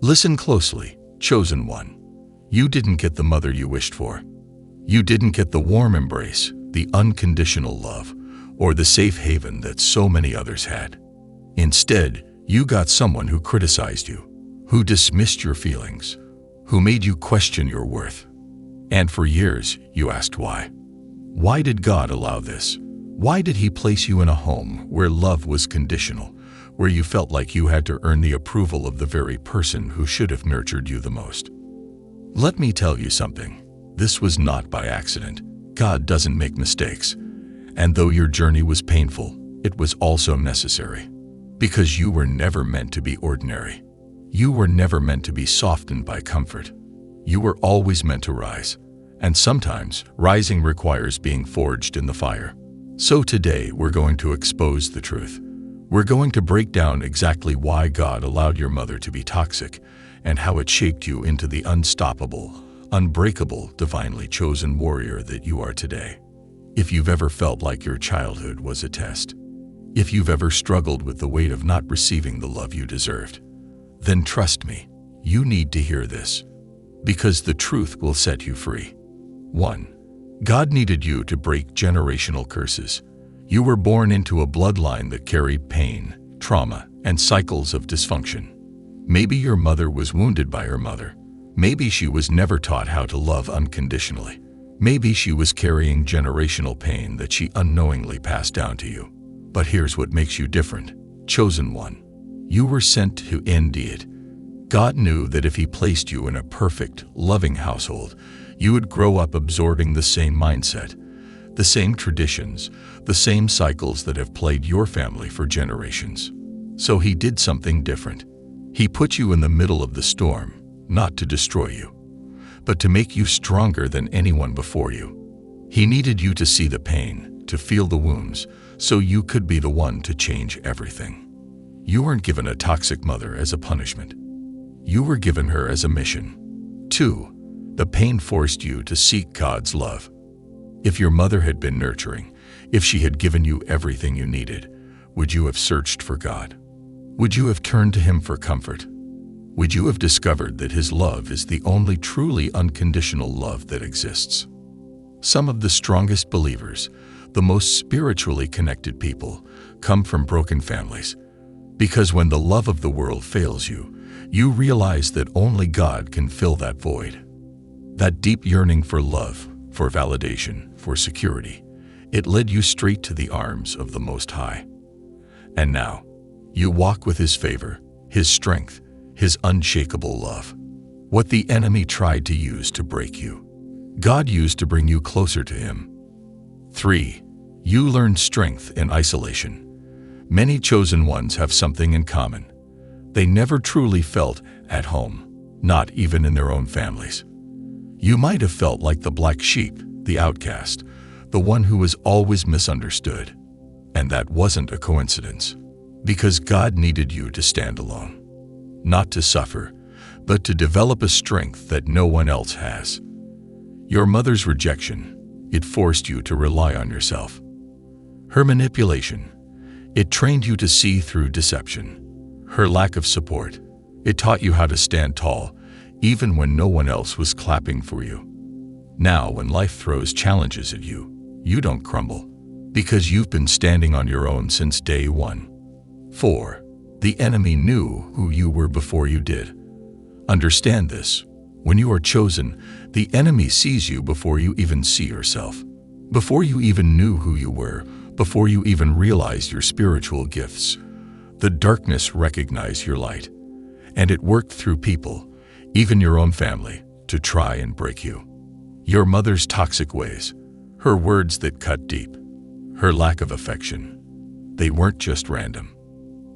Listen closely, chosen one. You didn't get the mother you wished for. You didn't get the warm embrace, the unconditional love, or the safe haven that so many others had. Instead, you got someone who criticized you, who dismissed your feelings, who made you question your worth. And for years, you asked why. Why did God allow this? Why did He place you in a home where love was conditional, where you felt like you had to earn the approval of the very person who should have nurtured you the most? Let me tell you something. This was not by accident. God doesn't make mistakes. And though your journey was painful, it was also necessary. Because you were never meant to be ordinary. You were never meant to be softened by comfort. You were always meant to rise. And sometimes, rising requires being forged in the fire. So today, we're going to expose the truth. We're going to break down exactly why God allowed your mother to be toxic and how it shaped you into the unstoppable, unbreakable, divinely chosen warrior that you are today. If you've ever felt like your childhood was a test, if you've ever struggled with the weight of not receiving the love you deserved, then trust me, you need to hear this, because the truth will set you free. 1. God needed you to break generational curses. You were born into a bloodline that carried pain, trauma, and cycles of dysfunction. Maybe your mother was wounded by her mother. Maybe she was never taught how to love unconditionally. Maybe she was carrying generational pain that she unknowingly passed down to you. But here's what makes you different, chosen one. You were sent to end it. God knew that if He placed you in a perfect, loving household, you would grow up absorbing the same mindset, the same traditions, the same cycles that have plagued your family for generations. So He did something different. He put you in the middle of the storm, not to destroy you, but to make you stronger than anyone before you. He needed you to see the pain, to feel the wounds, so you could be the one to change everything. You weren't given a toxic mother as a punishment. You were given her as a mission. 2. The pain forced you to seek God's love. If your mother had been nurturing, if she had given you everything you needed, would you have searched for God? Would you have turned to Him for comfort? Would you have discovered that His love is the only truly unconditional love that exists? Some of the strongest believers, the most spiritually connected people, come from broken families. Because when the love of the world fails you, you realize that only God can fill that void. That deep yearning for love, for validation, for security, it led you straight to the arms of the Most High. And now, you walk with His favor, His strength, His unshakable love. What the enemy tried to use to break you, God used to bring you closer to Him. 3. You learned strength in isolation. Many chosen ones have something in common. They never truly felt at home, not even in their own families. You might have felt like the black sheep, the outcast, the one who was always misunderstood. And that wasn't a coincidence, because God needed you to stand alone. Not to suffer, but to develop a strength that no one else has. Your mother's rejection, it forced you to rely on yourself. Her manipulation, it trained you to see through deception. Her lack of support, it taught you how to stand tall, even when no one else was clapping for you. Now, when life throws challenges at you, you don't crumble, because you've been standing on your own since day one. 4. The enemy knew who you were before you did. Understand this. When you are chosen, the enemy sees you before you even see yourself. Before you even knew who you were, before you even realized your spiritual gifts, the darkness recognized your light, and it worked through people, even your own family, to try and break you. Your mother's toxic ways, her words that cut deep, her lack of affection, they weren't just random.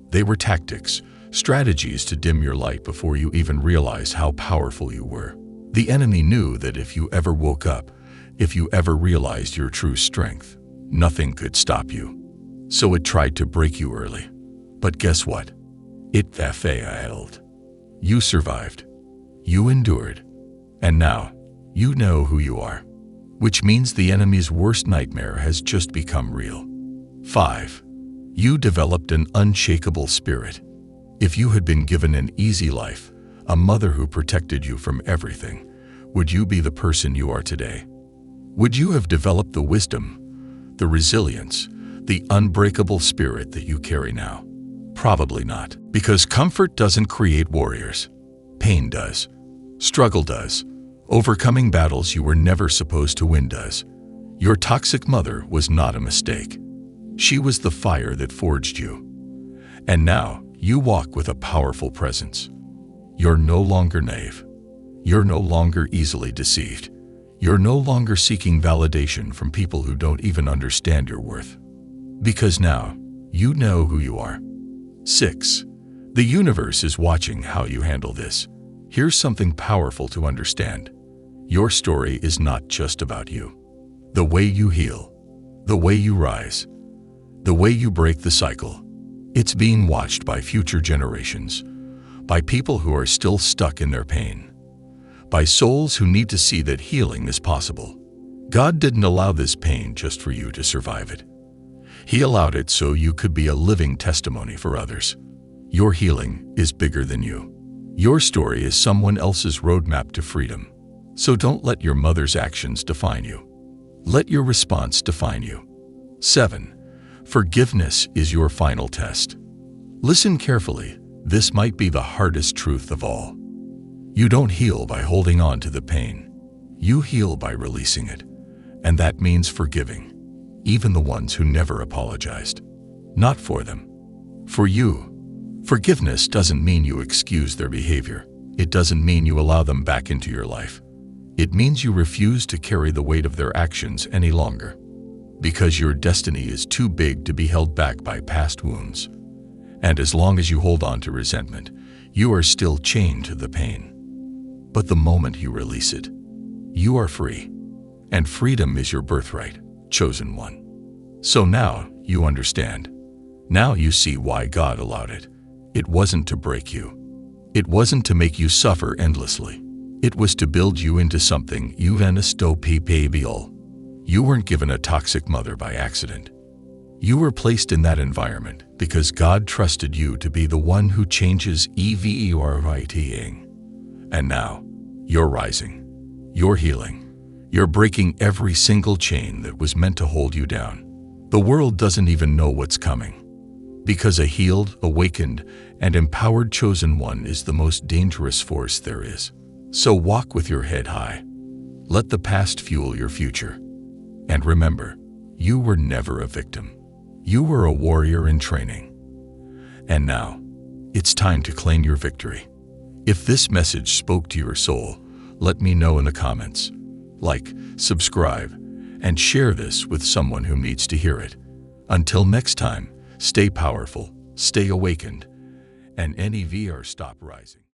They were tactics, strategies to dim your light before you even realized how powerful you were. The enemy knew that if you ever woke up, if you ever realized your true strength, nothing could stop you. So it tried to break you early. But guess what? It failed. You survived. You endured. And now, you know who you are. Which means the enemy's worst nightmare has just become real. 5. You developed an unshakable spirit. If you had been given an easy life, a mother who protected you from everything, would you be the person you are today? Would you have developed the wisdom, the resilience, the unbreakable spirit that you carry now? Probably not, because comfort doesn't create warriors. Pain does. Struggle does. Overcoming battles you were never supposed to win does. Your toxic mother was not a mistake. She was the fire that forged you. And now you walk with a powerful presence. You're no longer naive. You're no longer easily deceived. You're no longer seeking validation from people who don't even understand your worth. Because now you know who you are. 6. The universe is watching how you handle this. Here's something powerful to understand. Your story is not just about you. The way you heal, the way you rise, the way you break the cycle, it's being watched by future generations, by people who are still stuck in their pain, by souls who need to see that healing is possible. God didn't allow this pain just for you to survive it. He allowed it so you could be a living testimony for others. Your healing is bigger than you. Your story is someone else's roadmap to freedom. So don't let your mother's actions define you. Let your response define you. 7. Forgiveness is your final test. Listen carefully. This might be the hardest truth of all. You don't heal by holding on to the pain. You heal by releasing it. And that means forgiving, even the ones who never apologized. Not for them, for you. Forgiveness doesn't mean you excuse their behavior. It doesn't mean you allow them back into your life. It means you refuse to carry the weight of their actions any longer. Because your destiny is too big to be held back by past wounds. And as long as you hold on to resentment, you are still chained to the pain. But the moment you release it, you are free. And freedom is your birthright, chosen one. So now you understand. Now you see why God allowed it. It wasn't to break you. It wasn't to make you suffer endlessly. It was to build you into something you all. You weren't given a toxic mother by accident. You were placed in that environment because God trusted you to be the one who changes everything. And now, you're rising. You're healing. You're breaking every single chain that was meant to hold you down. The world doesn't even know what's coming. Because a healed, awakened, and empowered chosen one is the most dangerous force there is. So walk with your head high. Let the past fuel your future. And remember, you were never a victim. You were a warrior in training. And now, it's time to claim your victory. If this message spoke to your soul, let me know in the comments. Like, subscribe, and share this with someone who needs to hear it. Until next time, stay powerful, stay awakened, and NEVR stop rising.